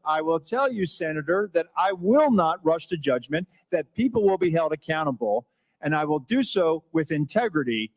I will tell you, Senator, that I will not rush to judgment, that people will be held accountable, and I will do so with integrity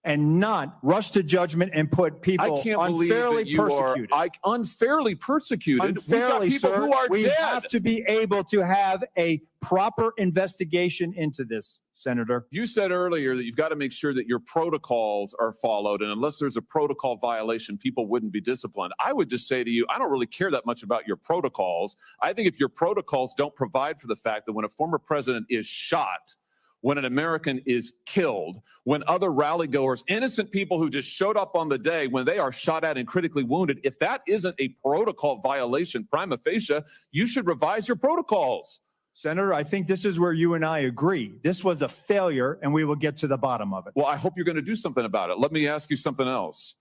and not rush to judgment and put people unfairly persecuted. Unfairly persecuted? Unfairly, We've got people sir. who are We dead. have to be able to have a proper investigation into this, Senator. You said earlier that you've got to make sure that your protocols are followed, and unless there's a protocol violation, people wouldn't be disciplined. I would just say to you, I don't really care that much about your protocols. I think if your protocols don't provide for the fact that when a former president is shot, when an American is killed, when other rally goers, innocent people who just showed up on the day, when they are shot at and critically wounded, if that isn't a protocol violation prima facie, you should revise your protocols. Senator, I think this is where you and I agree. This was a failure, and we will get to the bottom of it. Well, I hope you're going to do something about it. Let me ask you something else.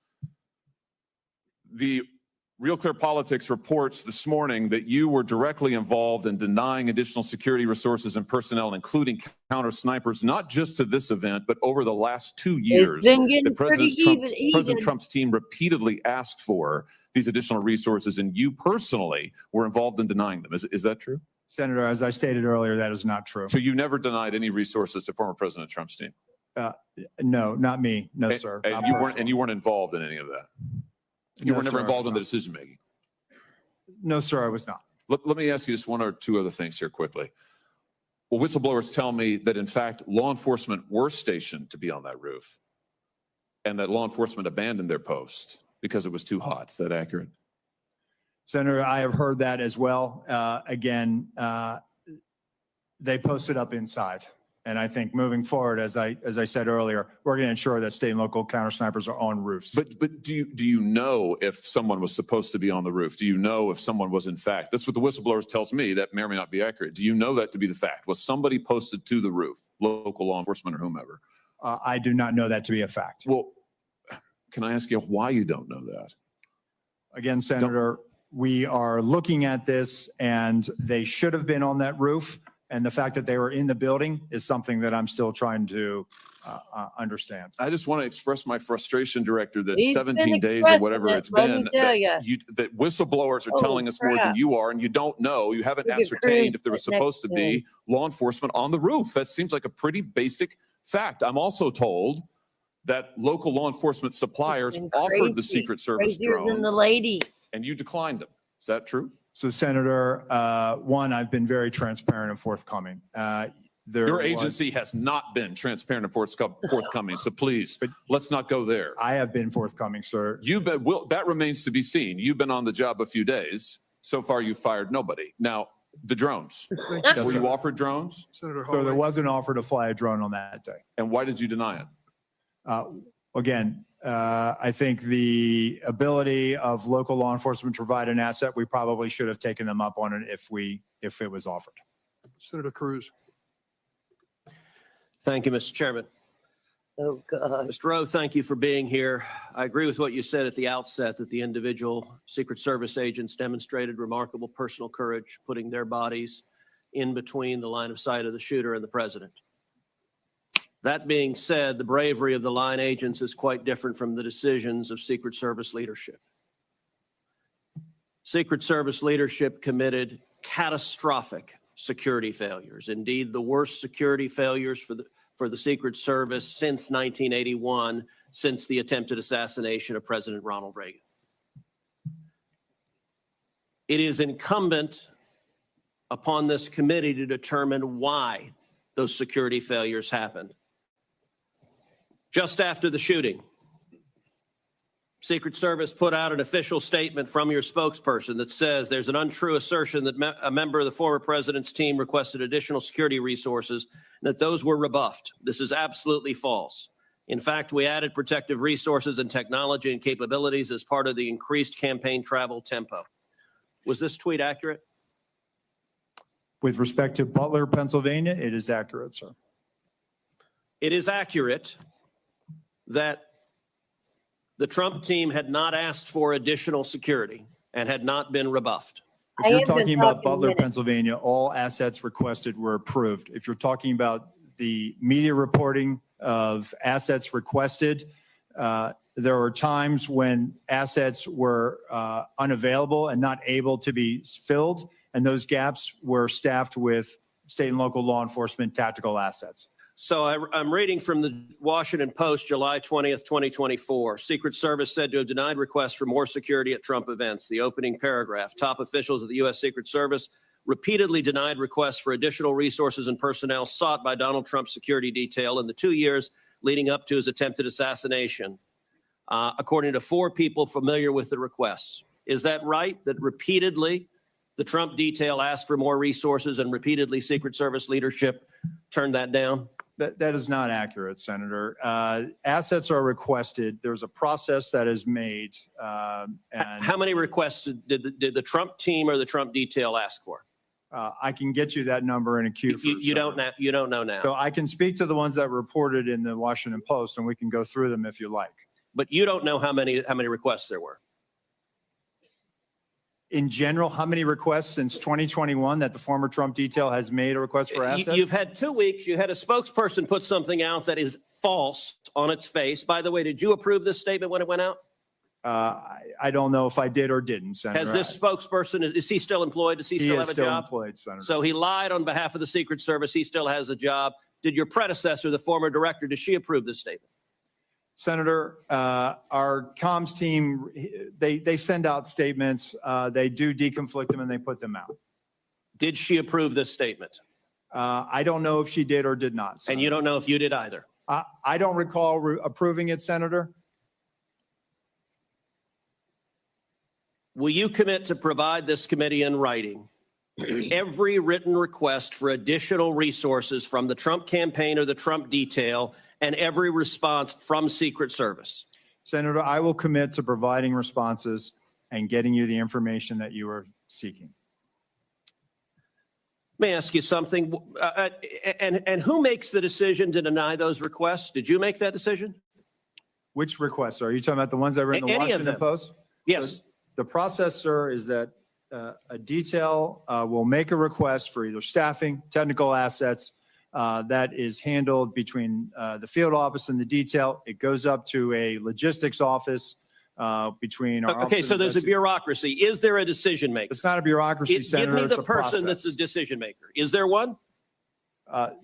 The Real Clear Politics reports this morning that you were directly involved in denying additional security resources and personnel, including counter snipers, not just to this event, but over the last 2 years. President Trump's team repeatedly asked for these additional resources, and you personally were involved in denying them. Is that true? Senator, as I stated earlier, that is not true. So you never denied any resources to former President Trump's team? No, not me. No, sir. And you weren't involved in any of that? You were never involved in the decision making? No, sir, I was not. Let me ask you just one or two other things here quickly. Well, whistleblowers tell me that, in fact, law enforcement were stationed to be on that roof and that law enforcement abandoned their post because it was too hot. Is that accurate? Senator, I have heard that as well. Again, they posted up inside. And I think moving forward, as I said earlier, we're going to ensure that state and local counter snipers are on roofs. But do you know if someone was supposed to be on the roof? Do you know if someone was in fact? That's what the whistleblowers tells me. That may or may not be accurate. Do you know that to be the fact? Was somebody posted to the roof, local law enforcement or whomever? I do not know that to be a fact. Well, can I ask you why you don't know that? Again, Senator, we are looking at this, and they should have been on that roof. And the fact that they were in the building is something that I'm still trying to understand. I just want to express my frustration, Director, that 17 days or whatever it's been, that whistleblowers are telling us more than you are, and you don't know, you haven't ascertained if there was supposed to be law enforcement on the roof. That seems like a pretty basic fact. I'm also told that local law enforcement suppliers offered the Secret Service drones, and you declined them. Is that true? So, Senator, one, I've been very transparent and forthcoming. Your agency has not been transparent and forthcoming, so please, let's not go there. I have been forthcoming, sir. That remains to be seen. You've been on the job a few days. So far, you've fired nobody. Now, the drones. Were you offered drones? Senator, so there was an offer to fly a drone on that day. And why did you deny it? Again, I think the ability of local law enforcement to provide an asset, we probably should have taken them up on it if it was offered. Senator Cruz. Thank you, Mr. Chairman. Oh, God. Mr. Rowe, thank you for being here. I agree with what you said at the outset, that the individual Secret Service agents demonstrated remarkable personal courage, putting their bodies in between the line of sight of the shooter and the president. That being said, the bravery of the line agents is quite different from the decisions of Secret Service leadership. Secret Service leadership committed catastrophic security failures, indeed the worst security failures for the Secret Service since 1981, since the attempted assassination of President Ronald Reagan. It is incumbent upon this committee to determine why those security failures happened. Just after the shooting, Secret Service put out an official statement from your spokesperson that says there's an untrue assertion that a member of the former president's team requested additional security resources and that those were rebuffed. This is absolutely false. In fact, we added protective resources and technology and capabilities as part of the increased campaign travel tempo. Was this tweet accurate? With respect to Butler, Pennsylvania, it is accurate, sir. It is accurate that the Trump team had not asked for additional security and had not been rebuffed. If you're talking about Butler, Pennsylvania, all assets requested were approved. If you're talking about the media reporting of assets requested, There were times when assets were unavailable and not able to be filled, and those gaps were staffed with state and local law enforcement tactical assets. So I'm reading from the Washington Post, July 20th, 2024. Secret Service said to have denied requests for more security at Trump events. The opening paragraph, top officials of the U.S. Secret Service repeatedly denied requests for additional resources and personnel sought by Donald Trump's security detail in the 2 years leading up to his attempted assassination, according to 4 people familiar with the requests. Is that right, that repeatedly the Trump detail asked for more resources and repeatedly Secret Service leadership turned that down? That is not accurate, Senator. Assets are requested. There's a process that is made. And how many requests did the Trump team or the Trump detail ask for? I can get you that number in a queue. You don't know. You don't know now. So I can speak to the ones that reported in the Washington Post, and we can go through them if you like. But you don't know how many requests there were. In general, how many requests since 2021 that the former Trump detail has made a request for assets? You've had 2 weeks. You had a spokesperson put something out that is false on its face. By the way, did you approve this statement when it went out? I don't know if I did or didn't, Senator. Has this spokesperson, is he still employed? Does he still have a job? He is still employed, Senator. So he lied on behalf of the Secret Service. He still has a job. Did your predecessor, the former director, did she approve this statement? Senator, our comms team, they send out statements. They do deconflict them and they put them out. Did she approve this statement? I don't know if she did or did not, Senator. And you don't know if you did either? I don't recall approving it, Senator. Will you commit to provide this committee in writing every written request for additional resources from the Trump campaign or the Trump detail and every response from Secret Service? Senator, I will commit to providing responses and getting you the information that you are seeking. Let me ask you something. And who makes the decision to deny those requests? Did you make that decision? Which requests? Are you talking about the ones that were in the Any of Washington them. Post? Yes. The process, sir, is that a detail will make a request for either staffing, technical assets. That is handled between the field office and the detail. It goes up to a logistics office between our Okay, office so of there's a investi- bureaucration. Is there a decision maker? It's not a bureaucracy, Give Senator. me It's the a person that's a process. decision maker. Is there one?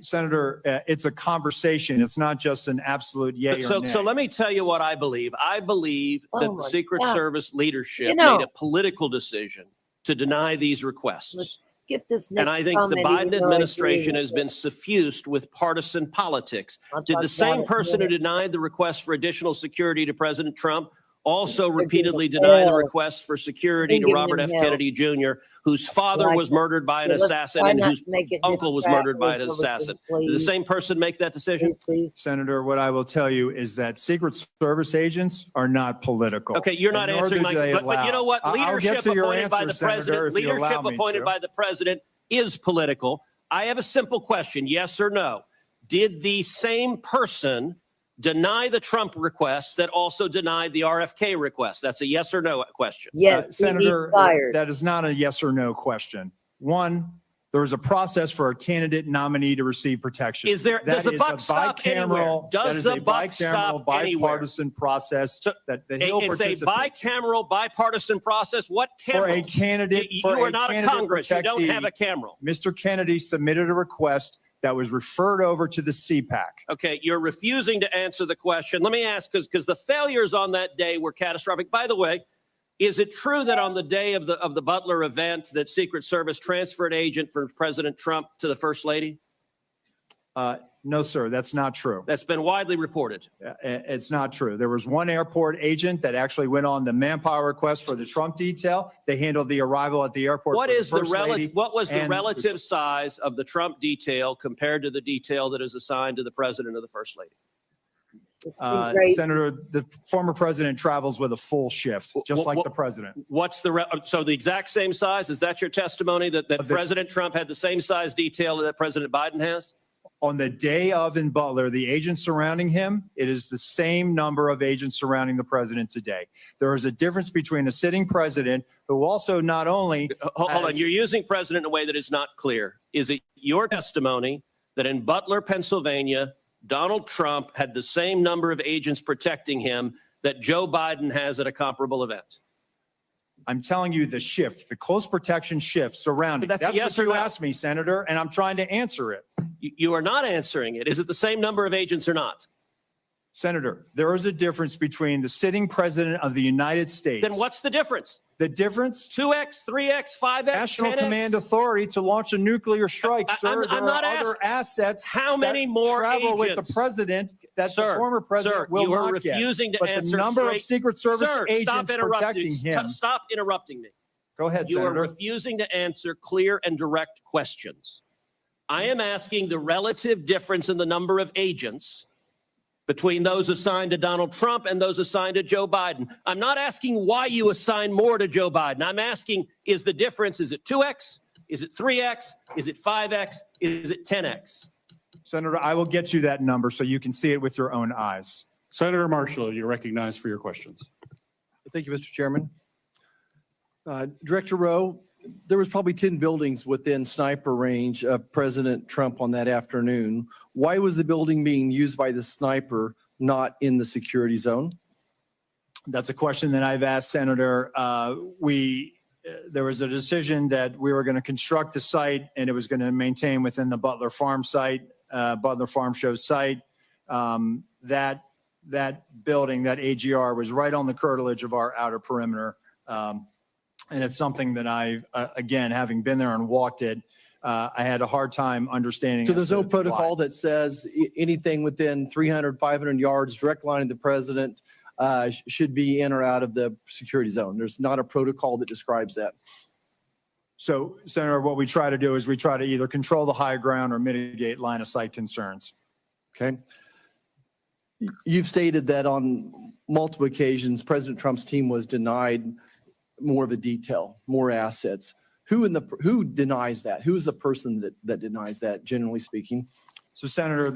Senator, it's a conversation. It's not just an absolute yay or nay. So let me tell you what I believe. I believe Oh that the my Secret God. Service leadership You know- made a political decision to deny these requests. Let's skip this next And I think the comment, Biden even though I agree administration with has it. been suffused with partisan politics. I'll Did talk the about same it in a person who minute. denied the request for additional security to President Trump also They're giving repeatedly him deny the hell. request for security They're to giving Robert him F. hell. Kennedy Jr., whose father Like was that. murdered by an So let's assassin try and not whose to make it uncle was different murdered by an Republicans, assassin? Did the please. same person make that decision? Please. Senator, what I will tell you is that Secret Service agents are not political. Okay, you're not And nor answering do my, they but you know what? allow- I'll get Leadership to your appointed by answer, the Senator, president, if you allow leadership me appointed to. by the president is political. I have a simple question, yes or no. Did the same person deny the Trump request that also denied the RFK request? That's a yes or no question. Yes, he Senator, needs fired. that is not a yes or no question. One, there is a process for a candidate nominee to receive protection. Is there, does That the is a buck stop anywhere? bicameral- that Does is the a buck bicameral, stop anywhere? bipartisan process So, that the Hill It's a participates in. bicameral, bipartisan process. What For a camera? candidate, You for are a not a candidate Congress. You don't protectee, have a camera. Mr. Kennedy submitted a request that was referred over to the CPAC. Okay, you're refusing to answer the question. Let me ask, because the failures on that day were catastrophic. By the way, is it true that on the day of the Butler event that Secret Service transferred agent from President Trump to the First Lady? No, sir, that's not true. That's been widely reported. It's not true. There was one airport agent that actually went on the manpower request for the Trump detail. They handled the arrival at the airport. What for is the First Lady what was the and- relative size of the Trump detail compared to the detail that is assigned to the President or the First Lady? It's been great. Senator, the former president travels with a full shift, just like the president. What's the so the exact same size? Is that your testimony that The- President Trump had the same size detail that President Biden has? On the day of in Butler, the agents surrounding him, it is the same number of agents surrounding the president today. There is a difference between a sitting president who also not only Hold on, has- you're using president in a way that is not clear. Is it your testimony that in Butler, Pennsylvania, Donald Trump had the same number of agents protecting him that Joe Biden has at a comparable event? I'm telling you the shift, the close protection shift surrounding. That's a yes what or you no. asked me, Senator, and I'm trying to answer it. You are not answering it. Is it the same number of agents or not? Senator, there is a difference between the sitting president of the United States. Then what's the difference? The difference? 2x, 3x, 5x, National 10x? Command Authority to launch a nuclear strike, sir. I'm There not are other assets How many that more travel with agents? the president that Sir, the former president sir, will you are not get. refusing to But answer the number straight. of Secret Service Sir, agents protecting him. Stop interrupting me. Go ahead, You are Senator. refusing to answer clear and direct questions. I am asking the relative difference in the number of agents between those assigned to Donald Trump and those assigned to Joe Biden. I'm not asking why you assign more to Joe Biden. I'm asking, is the difference, is it 2x? Is it 3x? Is it 5x? Is it 10x? Senator, I will get you that number so you can see it with your own eyes. Senator Marshall, you're recognized for your questions. Thank you, Mr. Chairman. Director Rowe, there was probably 10 buildings within sniper range of President Trump on that afternoon. Why was the building being used by the sniper not in the security zone? That's a question that I've asked, Senator. There was a decision that we were going to construct the site and it was going to maintain within the Butler Farm site, Butler Farm Show site. That building, that AGR, was right on the curtilage of our outer perimeter. And it's something that I, again, having been there and walked it, I had a hard time understanding. So as there's to no protocol why. that says anything within 300, 500 yards, direct line of the president should be in or out of the security zone. There's not a protocol that describes that. So, Senator, what we try to do is we try to either control the high ground or mitigate line of sight concerns. Okay. You've stated that on multiple occasions, President Trump's team was denied more of a detail, more assets. Who denies that? Who is the person that denies that, generally speaking? So, Senator,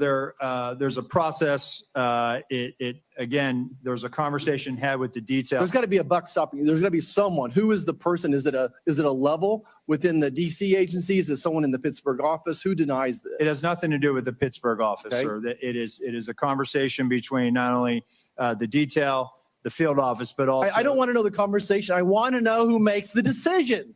there's a process. Again, there's a conversation had with the detail. There's got to be a buck stopping. There's got to be someone. Who is the person? Is it a level within the DC agencies? Is someone in the Pittsburgh office? Who denies that? It has nothing to do with the Pittsburgh office, Okay. sir. It is a conversation between not only the detail, the field office, but also. I don't want to know the conversation. I want to know who makes the decision.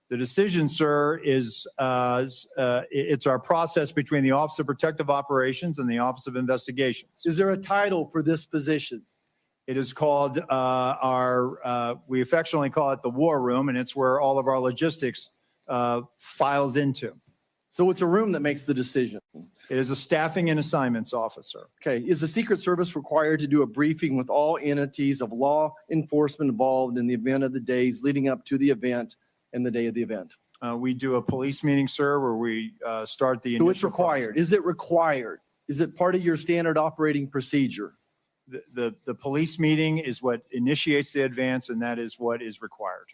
The decision, sir, is it's our process between the Office of Protective Operations and the Office of Investigations. Is there a title for this position? It is called we affectionately call it the war room, and it's where all of our logistics files into. So it's a room that makes the decision. It is a staffing and assignments officer. Okay. Is the Secret Service required to do a briefing with all entities of law enforcement involved in the event of the days leading up to the event and the day of the event? We do a police meeting, sir, where we start the So it's initial required. process. Is it required? Is it part of your standard operating procedure? The police meeting is what initiates the advance, and that is what is required.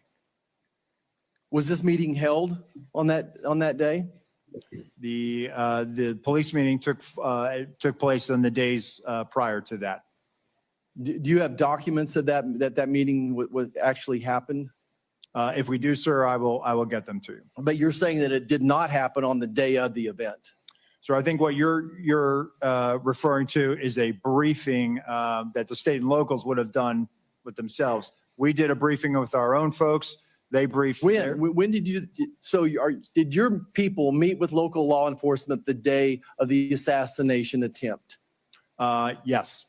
Was this meeting held on that day? The police meeting took place on the days prior to that. Do you have documents of that meeting was actually happened? If we do, sir, I will get them to you. But you're saying that it did not happen on the day of the event. So I think what you're referring to is a briefing that the state and locals would have done with themselves. We did a briefing with our own folks. They briefed. When did you? Did your people meet with local law enforcement the day of the assassination attempt? Yes.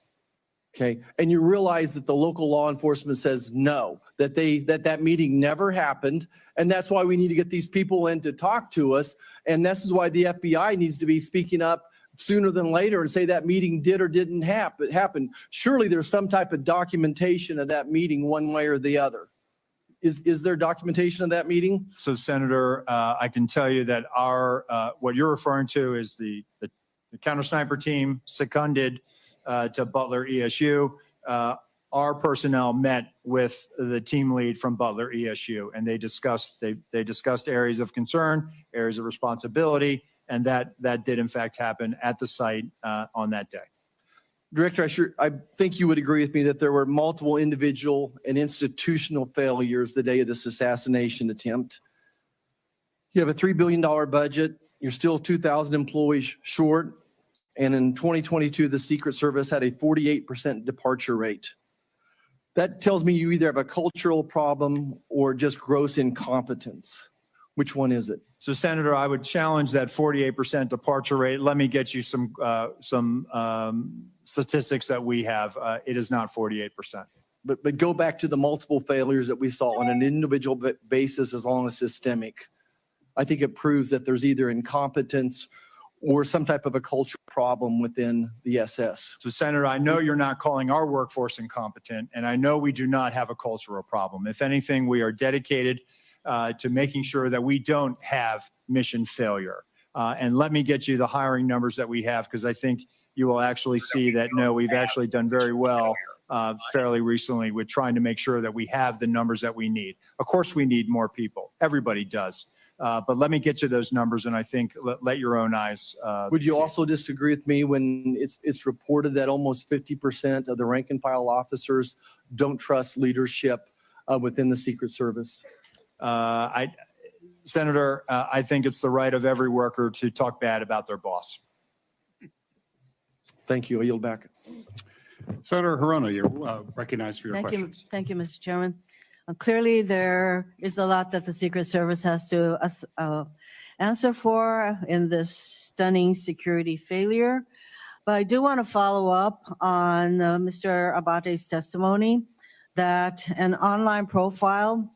Okay, and you realize that the local law enforcement says no, that meeting never happened, and that's why we need to get these people in to talk to us, and this is why the FBI needs to be speaking up sooner than later and say that meeting did or didn't happen. Surely there's some type of documentation of that meeting one way or the other. Is there documentation of that meeting? So, Senator, I can tell you that what you're referring to is the counter sniper team seconded to Butler ESU. Our personnel met with the team lead from Butler ESU, and they discussed areas of concern, areas of responsibility, and that did in fact happen at the site on that day. Director, I think you would agree with me that there were multiple individual and institutional failures the day of this assassination attempt. You have a $3 billion budget. You're still 2,000 employees short. And in 2022, the Secret Service had a 48% departure rate. That tells me you either have a cultural problem or just gross incompetence. Which one is it? So Senator, I would challenge that 48% departure rate. Let me get you some statistics that we have. It is not 48%. But go back to the multiple failures that we saw on an individual basis as long as systemic. I think it proves that there's either incompetence or some type of a cultural problem within the SS. So Senator, I know you're not calling our workforce incompetent, and I know we do not have a cultural problem. If anything, we are dedicated to making sure that we don't have mission failure. And let me get you the hiring numbers that we have, because I think you will actually see that, no, we've actually done very well fairly recently with trying to make sure that we have the numbers that we need. Of course, we need more people. Everybody does. But let me get you those numbers, and I think let your own eyes. Would you see. also disagree with me when it's reported that almost 50% of the rank and file officers don't trust leadership within the Secret Service? Senator, I think it's the right of every worker to talk bad about their boss. Thank you. I yield back. Senator Hirono, you're recognized for your Thank you. questions. Thank you, Mr. Chairman. Clearly, there is a lot that the Secret Service has to answer for in this stunning security failure. But I do want to follow up on Mr. Abate's testimony that an online profile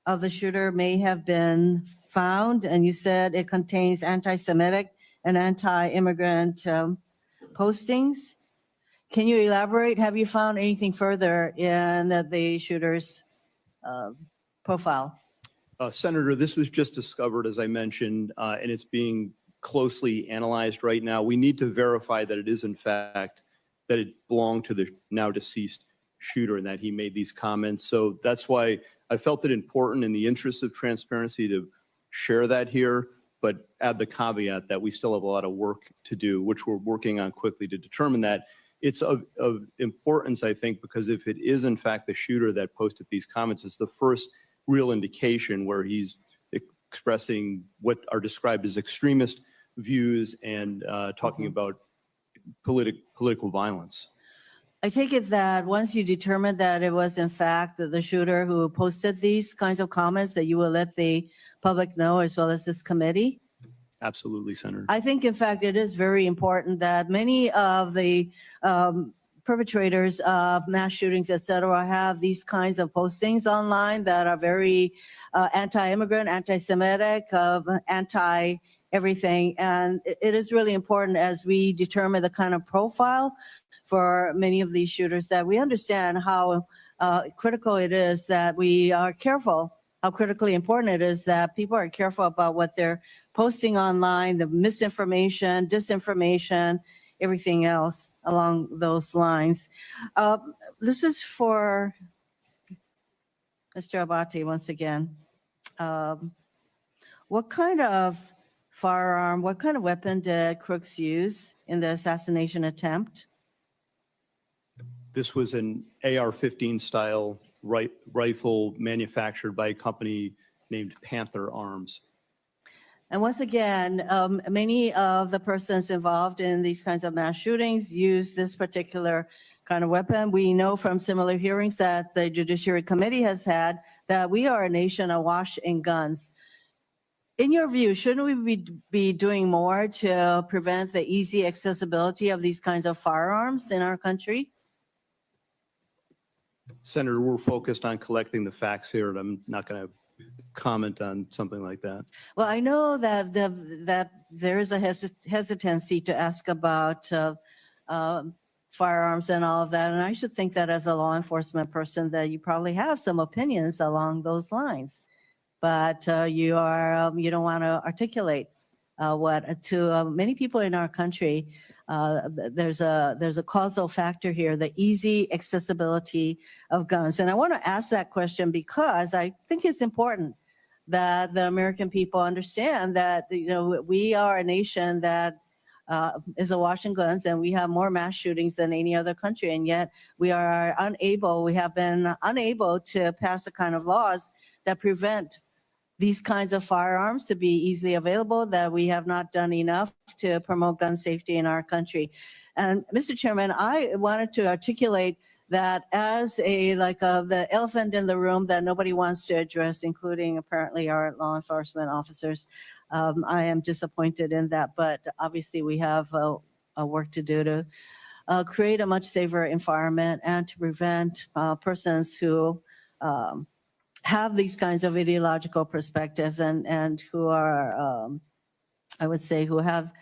of the shooter may have been found, and you said it contains anti-Semitic and anti-immigrant postings. Can you elaborate? Have you found anything further in the shooter's profile? Senator, this was just discovered, as I mentioned, and it's being closely analyzed right now. We need to verify that it is, in fact, that it belonged to the now deceased shooter and that he made these comments. So that's why I felt it important in the interest of transparency to share that here, but add the caveat that we still have a lot of work to do, which we're working on quickly to determine that. It's of importance, I think, because if it is, in fact, the shooter that posted these comments, it's the first real indication where he's expressing what are described as extremist views and talking about political violence. I take it that once you determine that it was in fact the shooter who posted these kinds of comments, that you will let the public know as well as this committee? Absolutely, Senator. I think, in fact, it is very important that many of the perpetrators of mass shootings, et cetera, have these kinds of postings online that are very anti-immigrant, anti-Semitic, anti-everything. And it is really important as we determine the kind of profile for many of these shooters that we understand how critical it is that we are careful, how critically important it is that people are careful about what they're posting online, the misinformation, disinformation, everything else along those lines. This is for Mr. Abate once again. What kind of firearm, what kind of weapon did Crooks use in the assassination attempt? This was an AR-15 style rifle manufactured by a company named Panther Arms. And once again, many of the persons involved in these kinds of mass shootings use this particular kind of weapon. We know from similar hearings that the Judiciary Committee has had that we are a nation awash in guns. In your view, shouldn't we be doing more to prevent the easy accessibility of these kinds of firearms in our country? Senator, we're focused on collecting the facts here, and I'm not going to comment on something like that. Well, I know that that there is a hesitancy to ask about firearms and all of that, and I should think that as a law enforcement person that you probably have some opinions along those lines, but you don't want to articulate what to many people in our country. There's a causal factor here, the easy accessibility of guns. And I want to ask that question because I think it's important that the American people understand that, we are a nation that is awash in guns, and we have more mass shootings than any other country. And yet we have been unable to pass the kind of laws that prevent these kinds of firearms to be easily available, that we have not done enough to promote gun safety in our country. And Mr. Chairman, I wanted to articulate that as the elephant in the room that nobody wants to address, including apparently our law enforcement officers, I am disappointed in that, but obviously we have a work to do to create a much safer environment and to prevent persons who have these kinds of ideological perspectives and who are, I would say, who have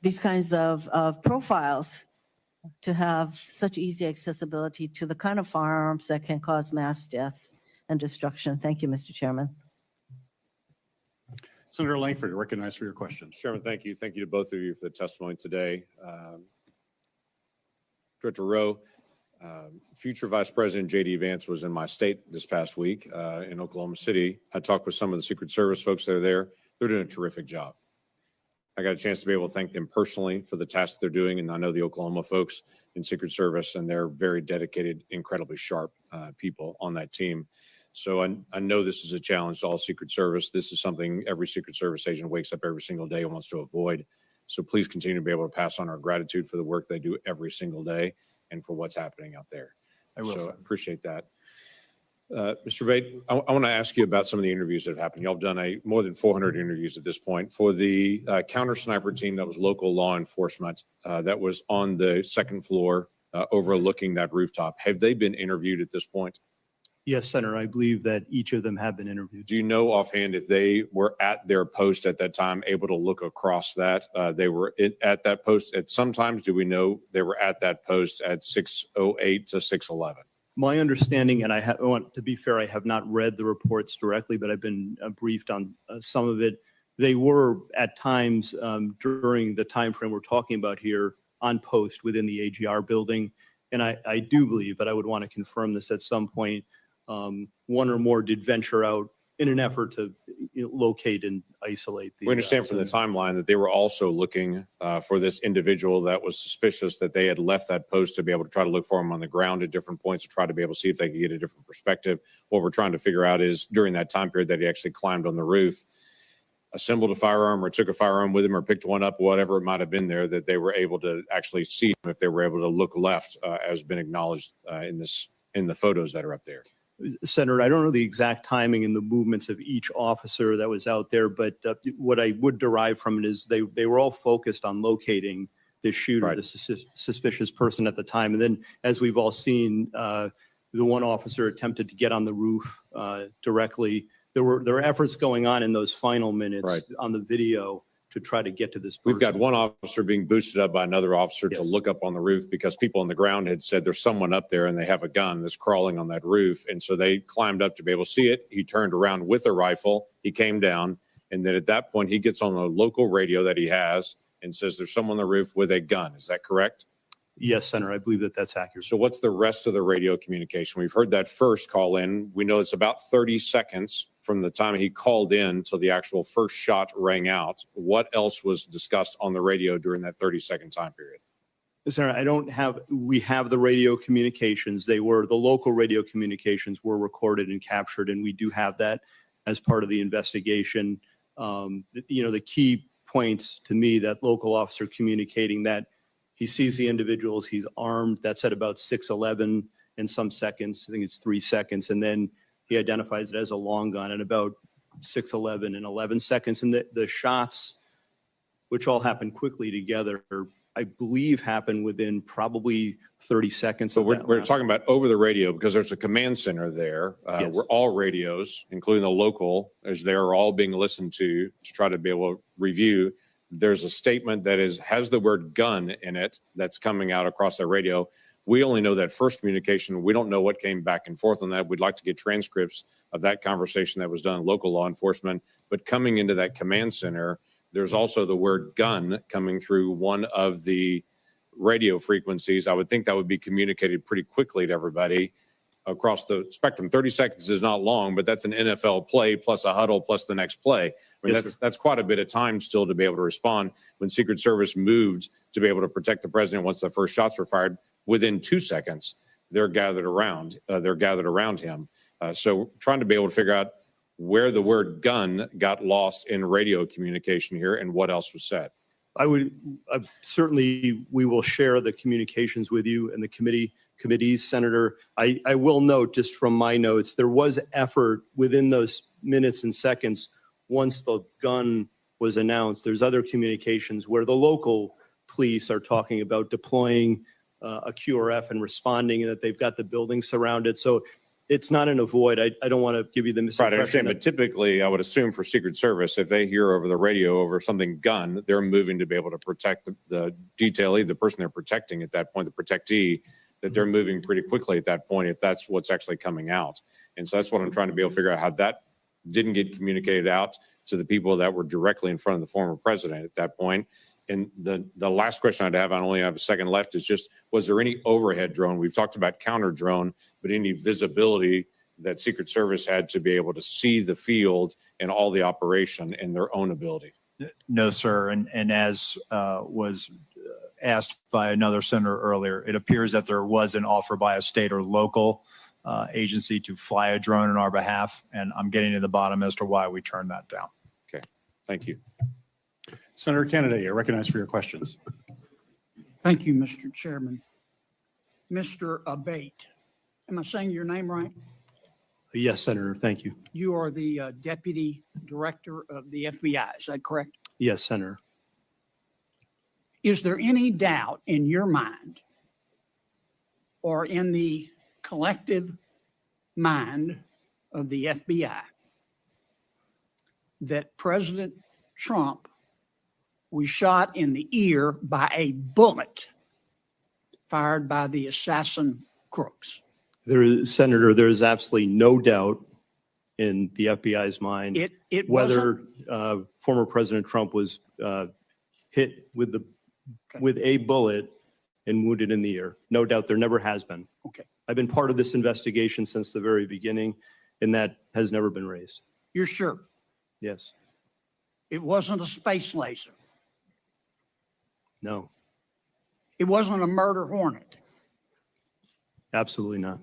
these kinds of profiles to have such easy accessibility to the kind of firearms that can cause mass death and destruction. Thank you, Mr. Chairman. Senator Langford, you're recognized for your questions. Chairman, thank you. Thank you to both of you for the testimony today. Director Rowe, future Vice President J.D. Vance was in my state this past week in Oklahoma City. I talked with some of the Secret Service folks that are there. They're doing a terrific job. I got a chance to be able to thank them personally for the tasks they're doing. And I know the Oklahoma folks in Secret Service, and they're very dedicated, incredibly sharp people on that team. So I know this is a challenge to all Secret Service. This is something every Secret Service agent wakes up every single day and wants to avoid. So please continue to be able to pass on our gratitude for the work they do every single day and for what's happening out there. I will, So sir. I appreciate that. Mr. Bate, I want to ask you about some of the interviews that have happened. Y'all have done more than 400 interviews at this point. For the counter sniper team that was local law enforcement that was on the second floor overlooking that rooftop, have they been interviewed at this point? Yes, Senator, I believe that each of them have been interviewed. Do you know offhand if they were at their post at that time, able to look across that? They were at that post at sometimes. Do we know they were at that post at 6:08 to 6:11? My understanding, and I want to be fair, I have not read the reports directly, but I've been briefed on some of it. They were at times during the time frame we're talking about here on post within the AGR building. And I do believe, but I would want to confirm this at some point, one or more did venture out in an effort to locate and isolate the. We understand from the timeline that they were also looking for this individual that was suspicious, that they had left that post to be able to try to look for him on the ground at different points to try to be able to see if they could get a different perspective. What we're trying to figure out is during that time period that he actually climbed on the roof, assembled a firearm or took a firearm with him or picked one up, whatever it might have been there, that they were able to actually see him if they were able to look left, as been acknowledged in the photos that are up there. Senator, I don't know the exact timing and the movements of each officer that was out there, but what I would derive from it is they were all focused on locating the shooter, Right. the suspicious person at the time. And then, as we've all seen, the one officer attempted to get on the roof directly. There were efforts going on in those final minutes Right. on the video to try to get to this person. We've got one officer being boosted up by another officer to Yes. look up on the roof because people on the ground had said there's someone up there and they have a gun that's crawling on that roof. And so they climbed up to be able to see it. He turned around with a rifle. He came down. And then at that point, he gets on the local radio that he has and says there's someone on the roof with a gun. Is that correct? Yes, Senator, I believe that that's accurate. So what's the rest of the radio communication? We've heard that first call in. We know it's about 30 seconds from the time he called in till the actual first shot rang out. What else was discussed on the radio during that 30-second time period? Senator, we have the radio communications. The local radio communications were recorded and captured, and we do have that as part of the investigation. The key points to me, that local officer communicating that he sees the individuals, he's armed. That's at about 6:11 in some seconds. I think it's 3 seconds. And then he identifies it as a long gun at about 6:11 and 11 seconds. And the shots, which all happen quickly together, I believe happen within probably 30 seconds. So of that we're last- talking about over the radio because there's a command center there Yes. where all radios, including the local, as they're all being listened to try to be able to review. There's a statement that has the word gun in it that's coming out across the radio. We only know that first communication. We don't know what came back and forth on that. We'd like to get transcripts of that conversation that was done in local law enforcement. But coming into that command center, there's also the word gun coming through one of the radio frequencies. I would think that would be communicated pretty quickly to everybody across the spectrum. 30 seconds is not long, but that's an NFL play plus a huddle plus the next play. I mean, Yes, that's quite a bit of time still to be able to respond. When Secret Service moved to be able to protect the president once the first shots were fired, within 2 seconds, they're gathered around him. So trying to be able to figure out where the word gun got lost in radio communication here and what else was said. Certainly, we will share the communications with you and the committees, Senator. I will note, just from my notes, there was effort within those minutes and seconds, once the gun was announced, there's other communications where the local police are talking about deploying a QRF and responding, and that they've got the building surrounded. So it's not an avoid. I don't want to give you the Right, I misimpression. understand, but typically, I would assume for Secret Service, if they hear over the radio over something gun, they're moving to be able to protect the detailee, the person they're protecting at that point, the protectee, that they're moving pretty quickly at that point if that's what's actually coming out. And so that's what I'm trying to be able to figure out, how that didn't get communicated out to the people that were directly in front of the former president at that point. And the last question I'd have, I only have a second left, is just, was there any overhead drone? We've talked about counter drone, but any visibility that Secret Service had to be able to see the field and all the operation in their own ability? No, sir. And as was asked by another senator earlier, it appears that there was an offer by a state or local agency to fly a drone on our behalf. And I'm getting to the bottom as to why we turned that down. Okay, thank you. Senator Kennedy, you're recognized for your questions. Thank you, Mr. Chairman. Mr. Abate, am I saying your name right? Yes, Senator, thank you. You are the Deputy Director of the FBI, is that correct? Yes, Senator. Is there any doubt in your mind or in the collective mind of the FBI that President Trump was shot in the ear by a bullet fired by the assassin crooks? Senator, there is absolutely no doubt in the FBI's mind It whether wasn't? former President Trump was hit with a bullet and wounded in the ear. No doubt, there never has been. Okay. I've been part of this investigation since the very beginning, and that has never been raised. You're sure? Yes. It wasn't a space laser. No, It wasn't a murder hornet. absolutely not.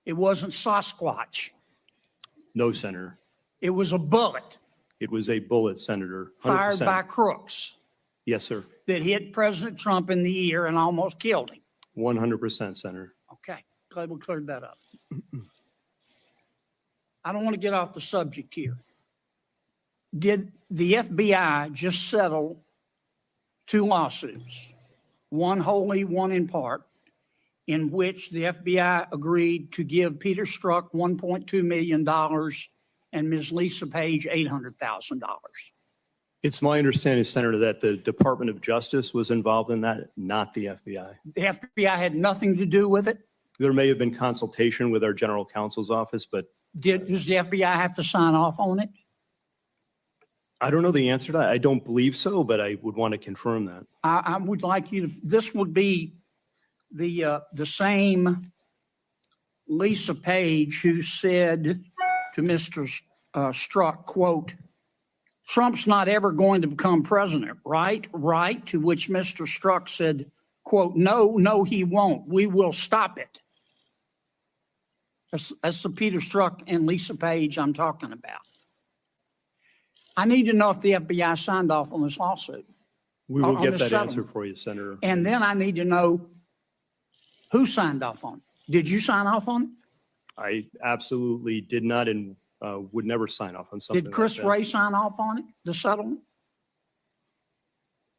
It wasn't Sasquatch. No, Senator. It was a bullet It was a bullet, Senator. fired 100%. by crooks Yes, sir. that hit President Trump in the ear and almost killed him. 100%, Senator. Okay, glad we cleared that up. I don't want to get off the subject here. Did the FBI just settle 2 lawsuits, one wholly, one in part, in which the FBI agreed to give Peter Strzok $1.2 million and Ms. Lisa Page $800,000? It's my understanding, Senator, that the Department of Justice was involved in that, not the FBI. The FBI had nothing to do with it? There may have been consultation with our general counsel's office, but Does the FBI have to sign off on it? I don't know the answer to that. I don't believe so, but I would want to confirm that. I would like you to, this would be the same Lisa Page who said to Mr. Strzok, quote, "Trump's not ever going to become president, right? Right?" To which Mr. Strzok said, quote, "No, he won't. We will stop it." That's the Peter Strzok and Lisa Page I'm talking about. I need to know if the FBI signed off on this lawsuit. We will On get the that answer settlement. for you, Senator. And then I need to know who signed off on it. Did you sign off on it? I absolutely did not and would never sign off on something Did like Chris that. Wray sign off on it, the settlement?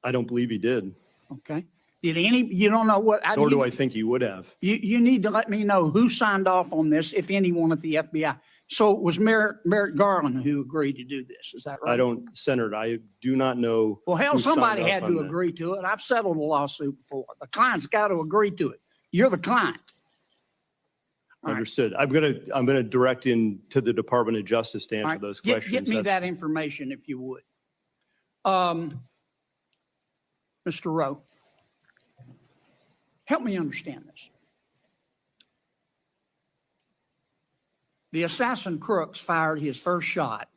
I don't believe he did, Okay. Did you don't know what? nor do I think he would have. You need to let me know who signed off on this, if anyone at the FBI. So it was Merrick Garland who agreed to do this. Is that right? Senator, I do not know. Well, hell, who signed somebody off had on to that. agree to it. I've settled a lawsuit before. The client's got to agree to it. You're the client. All right. Understood. I'm gonna direct in to the Department of Justice to All answer right. those Get questions. me That's- that information if you would. Mr. Rowe, help me understand this. The assassin crooks fired his first shot,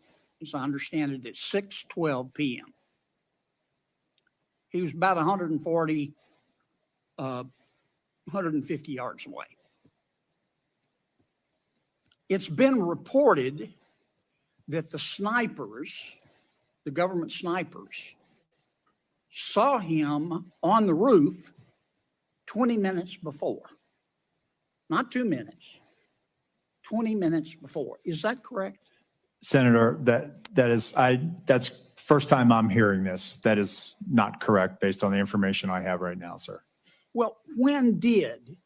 as I understand it, at 6:12 p.m. He was about 150 yards away. It's been reported that the snipers, the government snipers, saw him on the roof 20 minutes before. Not 2 minutes, 20 minutes before. Is that correct? Senator, that's first time I'm hearing this. That is not correct based on the information I have right now, sir. Well, when did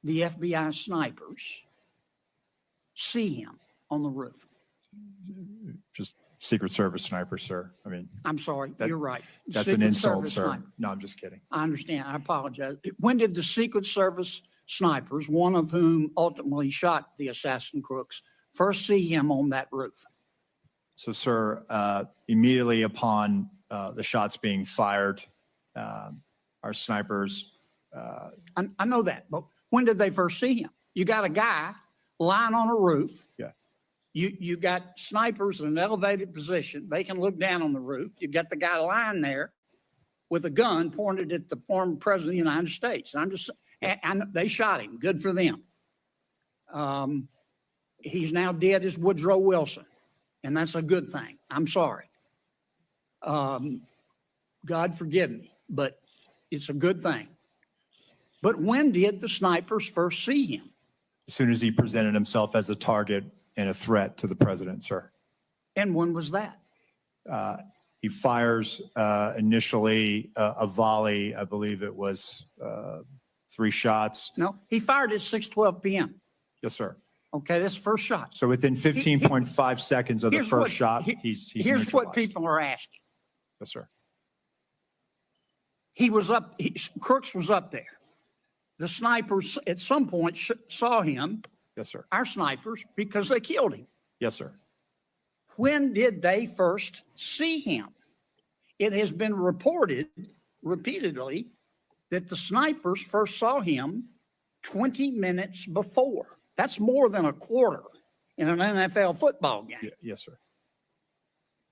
the FBI snipers see him on the roof? Just Secret Service sniper, sir. I mean, I'm sorry, That- you're right. that's an Secret insult, Service sir. sniper. No, I'm just kidding. I understand. I apologize. When did the Secret Service snipers, one of whom ultimately shot the assassin crooks, first see him on that roof? So, sir, immediately upon the shots being fired, our snipers, I know that, but when did they first see him? You got a guy lying on a roof. Yeah. You got snipers in an elevated position. They can look down on the roof. You got the guy lying there with a gun pointed at the former president of the United States. And I'm just, and they shot him. Good for them. He's now dead as Woodrow Wilson, and that's a good thing. I'm sorry. God forgive me, but it's a good thing. But when did the snipers first see him? as soon as he presented himself as a target and a threat to the president, sir. And when was that? He fires initially a volley, I believe it was 3 shots. No, he fired at 6:12 p.m. Yes, sir. Okay, that's the first shot. So within 15.5 seconds of the Here's first what- shot, he- he's Here's what neutralized. people are asking. Yes, sir. He was up, Crooks was up there. The snipers at some point saw him, Yes, sir. our snipers, because they killed him. Yes, sir. When did they first see him? It has been reported repeatedly that the snipers first saw him 20 minutes before. That's more than a quarter in an NFL football game. Yes, sir.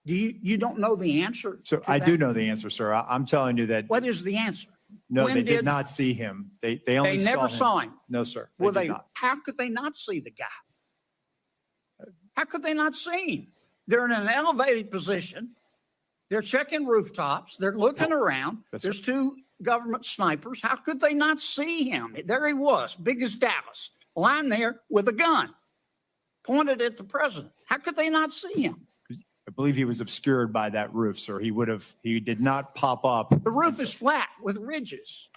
You don't know the answer? So to I that? do know the answer, sir. I'm telling you that, What is the answer? no, when they did did- not see him. They only They never saw him. No, sir. Well, did they, not. how could they not see the guy? How could they not see him? They're in an elevated position. They're checking rooftops. They're looking around. Yes, sir. There's 2 government snipers. How could they not see him? There he was, big as Dallas, lying there with a gun pointed at the president. How could they not see him? I believe he was obscured by that roof, sir. He did not pop up. The roof is flat with ridges.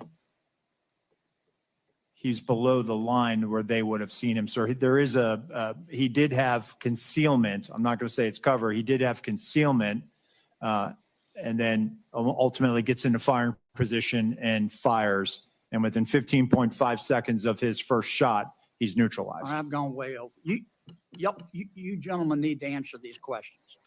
He's below the line where they would have seen him, sir. There is he did have concealment. I'm not going to say it's cover. He did have concealment, and then ultimately gets into firing position and fires. And within 15.5 seconds of his first shot, he's neutralized. I've gone way over. You gentlemen need to answer these questions.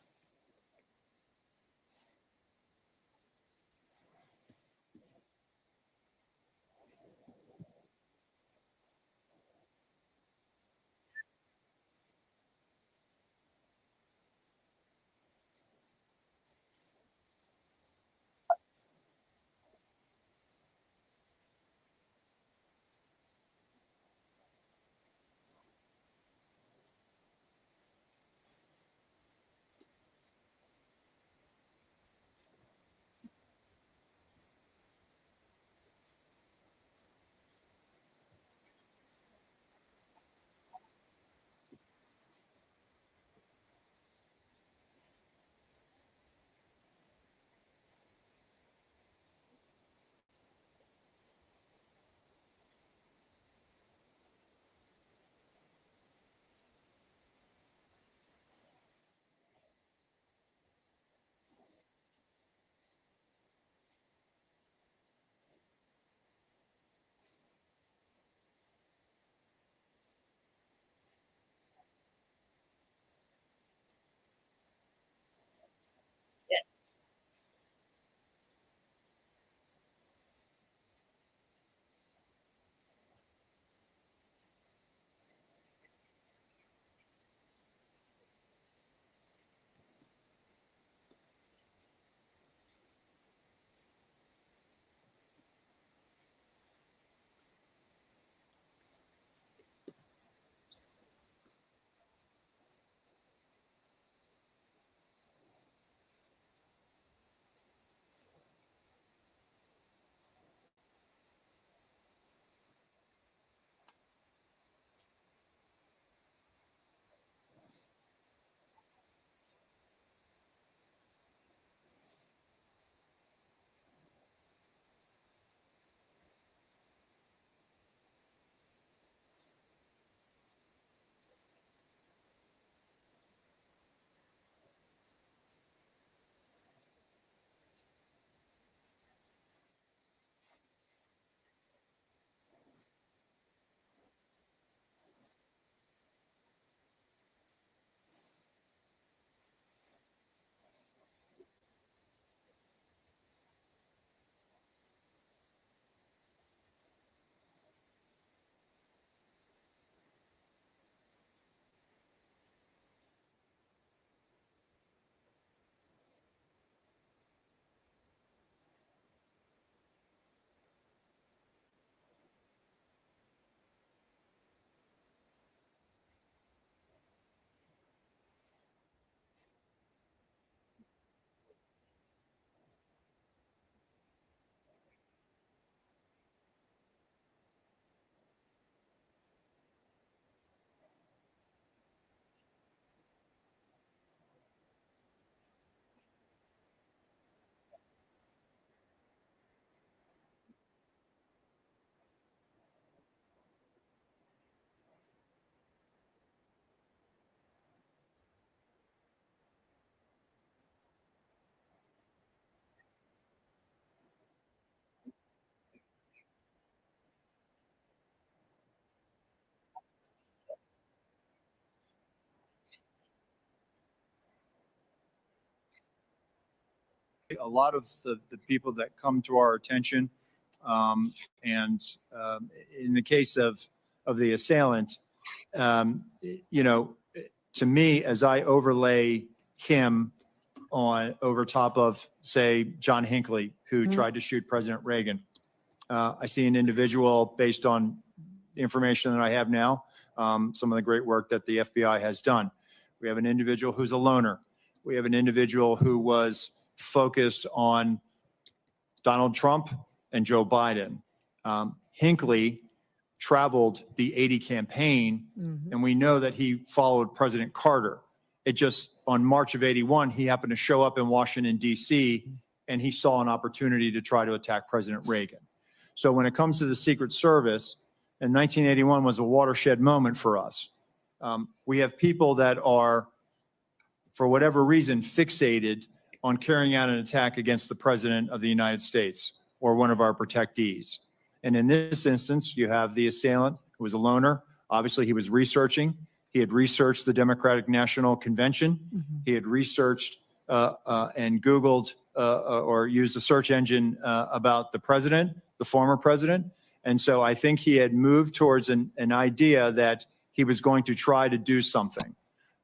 a lot of the people that come to our attention. And in the case of the assailant, to me, as I overlay him over top of, say, John Hinckley, who tried to shoot President Reagan, I see an individual based on the information that I have now, some of the great work that the FBI has done. We have an individual who's a loner. We have an individual who was focused on Donald Trump and Joe Biden. Hinckley traveled the 80 campaign, and we know that he followed President Carter. It just, on March of 81, he happened to show up in Washington, D.C., and he saw an opportunity to try to attack President Reagan. So when it comes to the Secret Service, and 1981 was a watershed moment for us. We have people that are, for whatever reason, fixated on carrying out an attack against the President of the United States or one of our protectees. And in this instance, you have the assailant who was a loner. Obviously, he was researching. He had researched the Democratic National Convention. He had researched and Googled or used a search engine about the president, the former president. And so I think he had moved towards an idea that he was going to try to do something.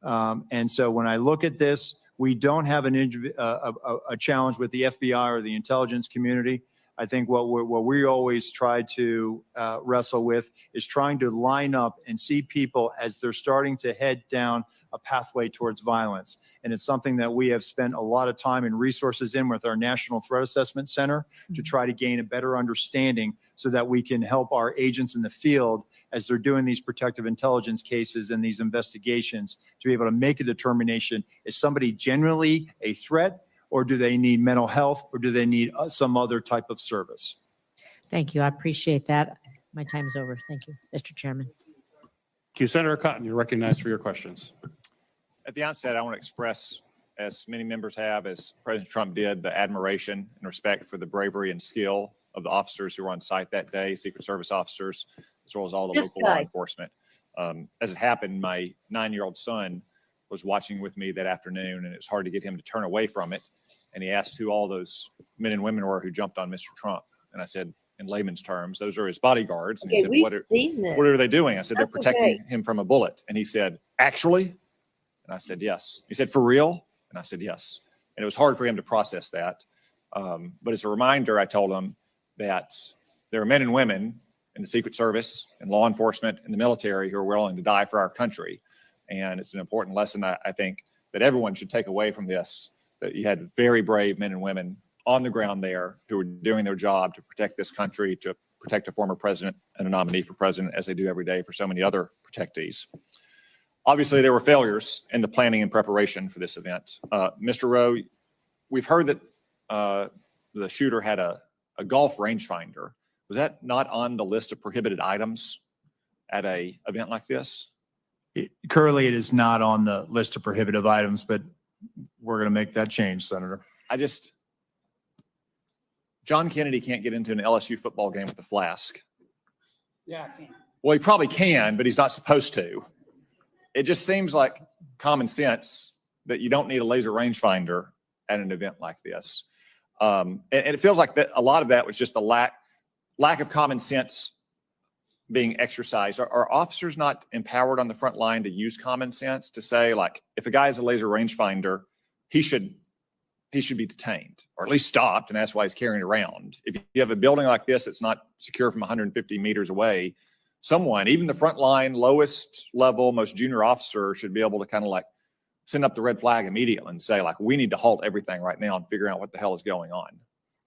And so when I look at this, we don't have a challenge with the FBI or the intelligence community. I think what we always try to wrestle with is trying to line up and see people as they're starting to head down a pathway towards violence. And it's something that we have spent a lot of time and resources in with our National Threat Assessment Center to try to gain a better understanding so that we can help our agents in the field as they're doing these protective intelligence cases and these investigations to be able to make a determination, is somebody genuinely a threat, or do they need mental health, or do they need some other type of service? Thank you. I appreciate that. My time is over. Thank you, Mr. Chairman. Thank you, Senator Cotton. You're recognized for your questions. At the outset, I want to express, as many members have, as President Trump did, the admiration and respect for the bravery and skill of the officers who were on site that day, Secret Service officers, as well as all the This local law guy. enforcement. As it happened, my 9-year-old son was watching with me that afternoon, and it was hard to get him to turn away from it. And he asked who all those men and women were who jumped on Mr. Trump. And I said, in layman's terms, those are his bodyguards. And he Okay, said, we've what seen this. are they doing? I said, they're That's protecting him from a bullet. And he said, actually? And I said, yes. He said, for real? And I said, yes. And it was hard for him to process that. But as a reminder, I told him that there are men and women in the Secret Service and law enforcement and the military who are willing to die for our country. And it's an important lesson, I think, that everyone should take away from this, that you had very brave men and women on the ground there who were doing their job to protect this country, to protect a former president and a nominee for president, as they do every day for so many other protectees. Obviously, there were failures in the planning and preparation for this event. Mr. Rowe, we've heard that the shooter had a golf rangefinder. Was that not on the list of prohibited items at an event like this? Currently, it is not on the list of prohibitive items, but we're going to make that change, Senator. John Kennedy can't get into an LSU football game with a flask. Yeah, I can. Well, he probably can, but he's not supposed to. It just seems like common sense that you don't need a laser rangefinder at an event like this. And it feels like that a lot of that was just the lack of common sense being exercised. Are officers not empowered on the front line to use common sense to say, like, if a guy has a laser rangefinder, he should be detained or at least stopped, and that's why he's carrying it around. If you have a building like this that's not secure from 150 meters away, someone, even the front line, lowest level, most junior officer, should be able to kind of like send up the red flag immediately and say, like, we need to halt everything right now and figure out what the hell is going on.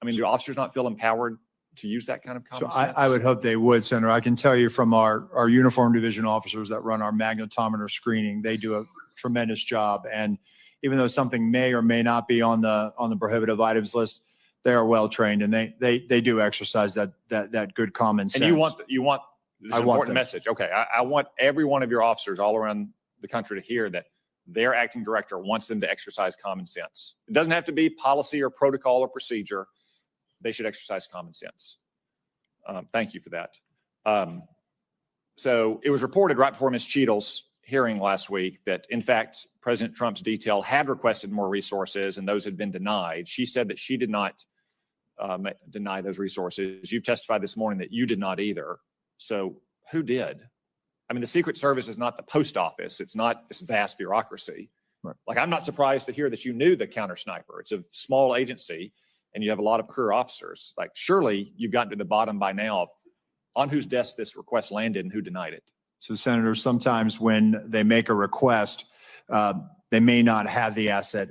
I mean, do officers not feel empowered to use that kind of So common sense? I would hope they would, Senator. I can tell you from our uniform division officers that run our magnetometer screening, they do a tremendous job. And even though something may or may not be on the prohibitive items list, they are well trained and they do exercise that good common sense. And you want this is I an want important them. message. Okay, I want every one of your officers all around the country to hear that their acting director wants them to exercise common sense. It doesn't have to be policy or protocol or procedure. They should exercise common sense. Thank you for that. So it was reported right before Ms. Cheadle's hearing last week that, in fact, President Trump's detail had requested more resources and those had been denied. She said that she did not deny those resources. You've testified this morning that you did not either. So who did? I mean, the Secret Service is not the post office. It's not this vast bureaucracy. Right. Like, I'm not surprised to hear that you knew the counter sniper. It's a small agency and you have a lot of career officers. Like, surely you've gotten to the bottom by now of on whose desk this request landed and who denied it. So, Senator, sometimes when they make a request, they may not have the asset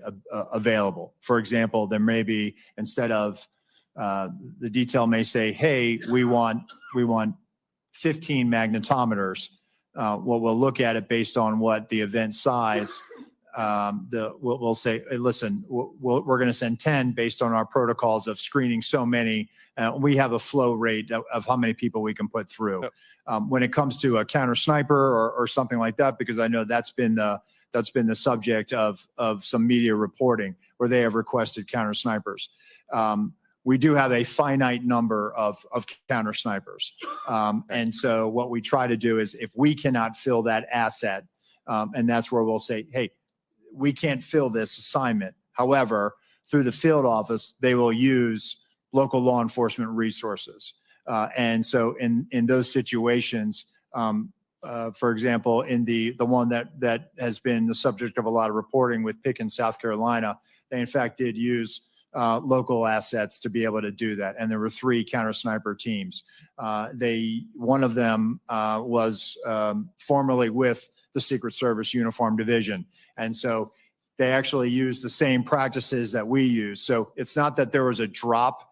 available. For example, there may be, instead of the detail may say, hey, we want 15 magnetometers. What we'll look at it based on what the event size, we'll say, hey, listen, we're going to send 10 based on our protocols of screening so many. We have a flow rate of how many people we can put through. When it comes to a counter sniper or something like that, because I know that's been the subject of some media reporting where they have requested counter snipers. We do have a finite number of counter snipers. And so what we try to do is if we cannot fill that asset, and that's where we'll say, hey, we can't fill this assignment. However, through the field office, they will use local law enforcement resources. And so in those situations, for example, in the one that has been the subject of a lot of reporting with Pickens, South Carolina, they in fact did use local assets to be able to do that. And there were 3 counter sniper teams. One of them was formerly with the Secret Service Uniform Division. And so they actually used the same practices that we use. So it's not that there was a drop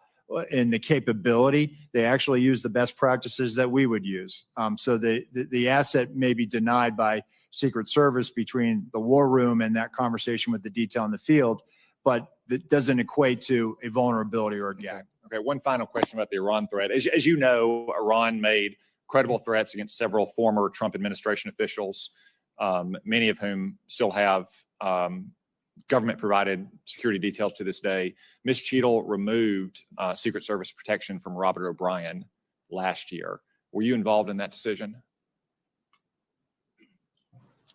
in the capability. They actually use the best practices that we would use. So the asset may be denied by Secret Service between the war room and that conversation with the detail in the field, but that doesn't equate to a vulnerability or a gap. Okay, one final question about the Iran threat. As you know, Iran made credible threats against several former Trump administration officials, many of whom still have government-provided security details to this day. Ms. Cheadle removed Secret Service protection from Robert O'Brien last year. Were you involved in that decision?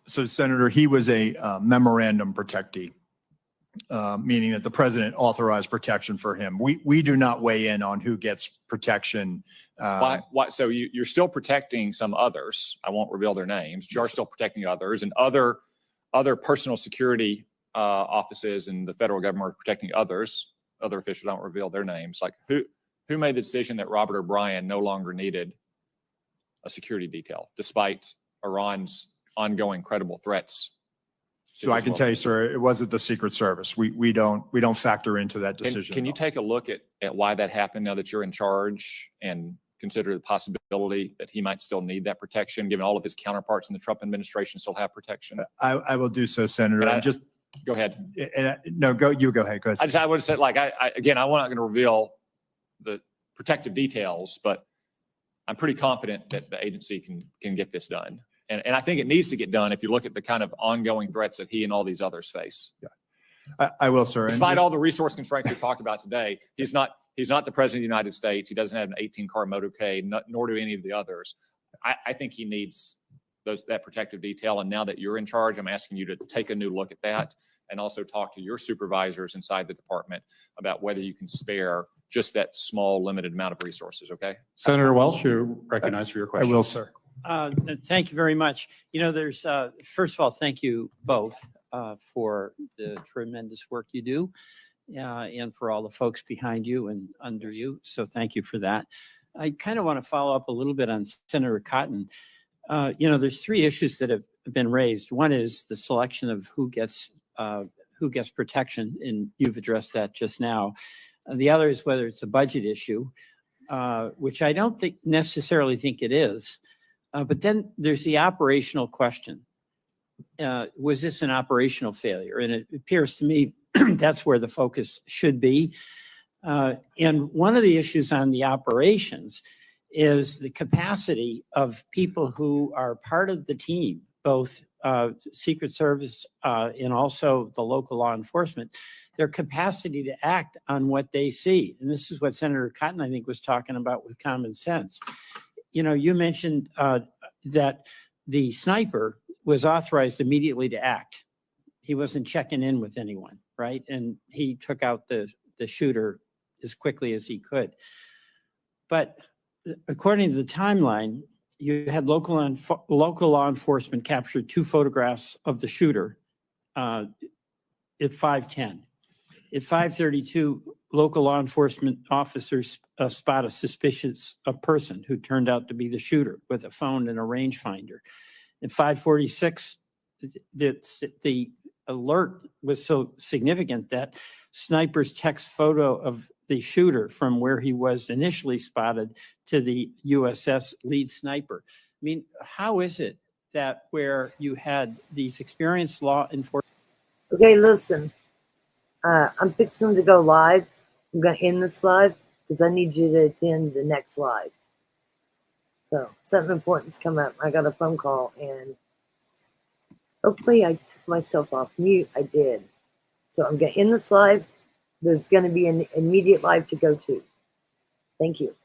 So, Senator, he was a memorandum protectee, meaning that the president authorized protection for him. We do not weigh in on who gets protection. Why? So you're still protecting some others. I won't reveal their names. You are still protecting others, and other personal security offices in the federal government are protecting others. Other officials don't reveal their names. Like who made the decision that Robert O'Brien no longer needed a security detail, despite Iran's ongoing credible threats? So I can tell you, sir, it wasn't the Secret Service. We don't factor into that decision. Can you take a look at why that happened now that you're in charge and consider the possibility that he might still need that protection, given all of his counterparts in the Trump administration still have protection? I will do so, Senator. Go ahead. You go ahead. Go ahead. I would have said, like, again, I'm not going to reveal the protective details, but I'm pretty confident that the agency can get this done. And I think it needs to get done if you look at the kind of ongoing threats that he and all these others face. Yeah, I will, sir. Despite all the resource constraints we talked about today, he's not the president of the United States. He doesn't have an 18-car motorcade, nor do any of the others. I think he needs that protective detail. And now that you're in charge, I'm asking you to take a new look at that and also talk to your supervisors inside the department about whether you can spare just that small, limited amount of resources. Okay. Senator Welch, you're recognized for your question. I will, sir. Thank you very much. You know, there's, first of all, thank you both for the tremendous work you do and for all the folks behind you and under you. So thank you for that. I kind of want to follow up a little bit on Senator Cotton. You know, there's 3 issues that have been raised. One is the selection of who gets protection, and you've addressed that just now. The other is whether it's a budget issue, which I don't necessarily think it is. But then there's the operational question. Was this an operational failure? And it appears to me that's where the focus should be. And one of the issues on the operations is the capacity of people who are part of the team, both Secret Service and also the local law enforcement, their capacity to act on what they see. And this is what Senator Cotton, I think, was talking about with common sense. You know, you mentioned that the sniper was authorized immediately to act. He wasn't checking in with anyone, right? And he took out the shooter as quickly as he could. But according to the timeline, you had local law enforcement captured 2 photographs of the shooter at 5:10. At 5:32, local law enforcement officers spot a suspicious person who turned out to be the shooter with a phone and a rangefinder. At 5:46, the alert was so significant that snipers text photo of the shooter from where he was initially spotted to the USS lead sniper. I mean, how is it that where you had these experienced law enforcement? Okay, listen. I'm fixing to go live. I'm going to end this live because I need you to attend the next live. So something important's come up. I got a phone call and hopefully I took myself off mute. I did. So I'm going to end this live. There's going to be an immediate live to go to. Thank you.